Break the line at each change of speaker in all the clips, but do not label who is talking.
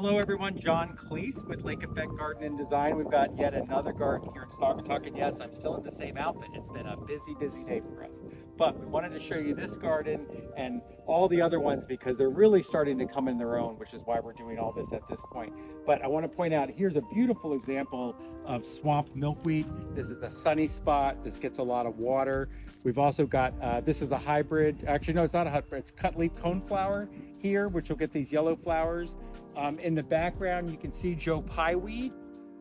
Hello everyone, John Cleese with Lake Effect Garden and Design. We've got yet another garden here in Saugatuck, and yes, I'm still in the same outfit. It's been a busy day for us. But we wanted to show you this garden and all the other ones because they're really starting to come in their own, which is why we're doing all this at this point. But I want to point out, here's a beautiful example of swamp milkweed. This is a sunny spot. This gets a lot of water. We've also got, this is a hybrid, actually no, it's not a hybrid, it's Cutleaf Coneflower here, which will get these yellow flowers. In the background, you can see Pye Weed.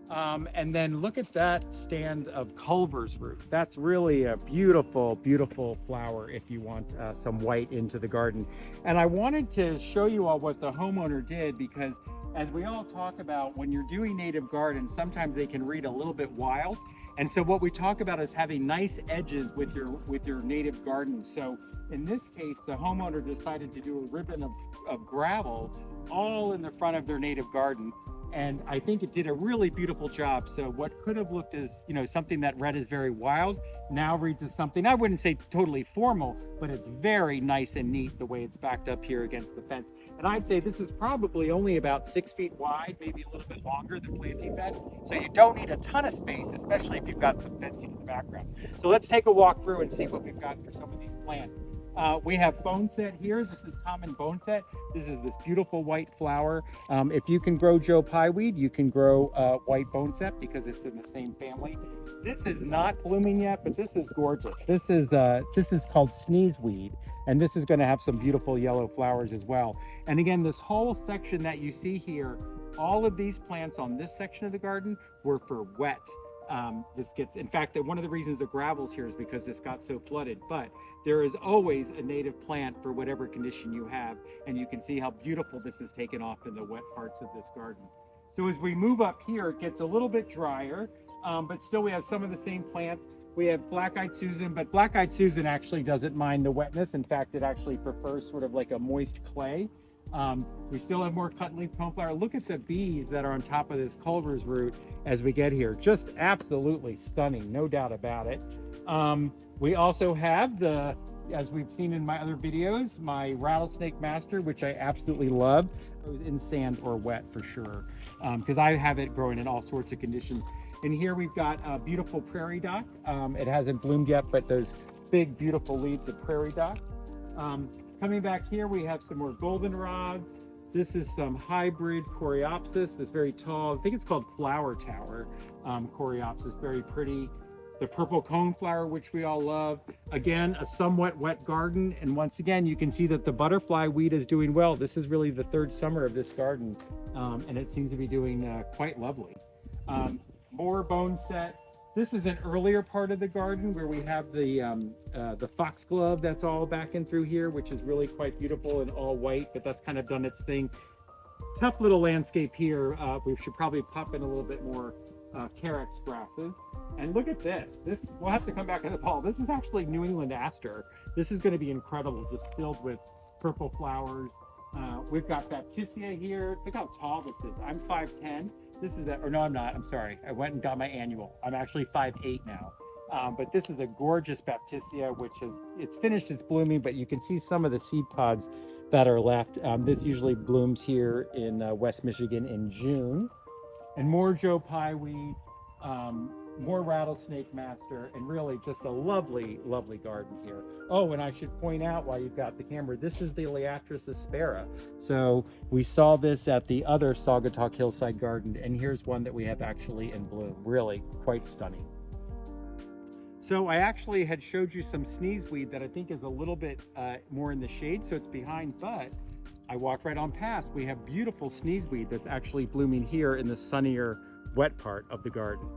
And then look at that stand of Culver's root. That's really a beautiful, beautiful flower if you want some white into the garden. And I wanted to show you all what the homeowner did because as we all talk about, when you're doing native gardens, sometimes they can read a little bit wild. And so what we talk about is having nice edges with your native garden. So in this case, the homeowner decided to do a ribbon of gravel all in the front of their native garden. And I think it did a really beautiful job. So what could have looked as, something that read as very wild now reads as something, I wouldn't say totally formal, but it's very nice and neat the way it's backed up here against the fence. And I'd say this is probably only about 6 feet wide, maybe a little bit longer than planting bed. So you don't need a ton of space, especially if you've got some fencing in the background. So let's take a walk through and see what we've got for some of these plants. We have Boneset here. This is common Boneset. This is this beautiful white flower. If you can grow Pye Weed, you can grow white Boneset because it's in the same family. This is not blooming yet, but this is gorgeous. This is called Sneezeweed, and this is going to have some beautiful yellow flowers as well. And again, this whole section that you see here, all of these plants on this section of the garden were for wet. In fact, one of the reasons the gravel's here is because this got so flooded, but there is always a native plant for whatever condition you have, and you can see how beautiful this is taken off in the wet parts of this garden. So as we move up here, it gets a little bit drier, but still we have some of the same plants. We have Black-Eyed Susan, but Black-Eyed Susan actually doesn't mind the wetness. In fact, it actually prefers sort of like a moist clay. We still have more Cutleaf Coneflower. Look at the bees that are on top of this Culver's root as we get here. Just absolutely stunning, no doubt about it. We also have as we've seen in my other videos, my Rattlesnake Master, which I absolutely love. It was in sand or wet for sure, because I have it growing in all sorts of conditions. And here we've got a beautiful Prairie Dock. It hasn't bloomed yet, but those big, beautiful leaves of Prairie Dock. Coming back here, we have some more Goldenrods. This is some hybrid Coreopsis that's very tall. I think it's called Flower Tower Coreopsis, very pretty. The purple coneflower, which we all love. Again, a somewhat wet garden. And once again, you can see that the butterfly weed is doing well. This is really the third summer of this garden, and it seems to be doing quite lovely. More Boneset. This is an earlier part of the garden where we have the Foxglove that's all back in through here, which is really quite beautiful and all white, but that's kind of done its thing. Tough little landscape here. We should probably pop in a little bit more Carex grasses. And look at this. We'll have to come back in the fall. This is actually New England Aster. This is going to be incredible, just filled with purple flowers. We've got Baptisia here. Look how tall this is. I'm 5'10". This is or no, I'm not. I'm sorry. I went and got my annual. I'm actually 5'8" now. But this is a gorgeous Baptisia, it's finished its blooming, but you can see some of the seed pods that are left. This usually blooms here in West Michigan in June. And more Pye Weed, more Rattlesnake Master, and really just a lovely, lovely garden here. Oh, and I should point out while you've got the camera, this is the Liatris aspera. So we saw this at the other Saugatuck Hillside Garden, and here's one that we have actually in bloom. Really quite stunning. So I actually had showed you some Sneezeweed that I think is a little bit more in the shade, so it's behind, but I walked right on past. We have beautiful Sneezeweed that's actually blooming here in the sunnier, wet part of the garden.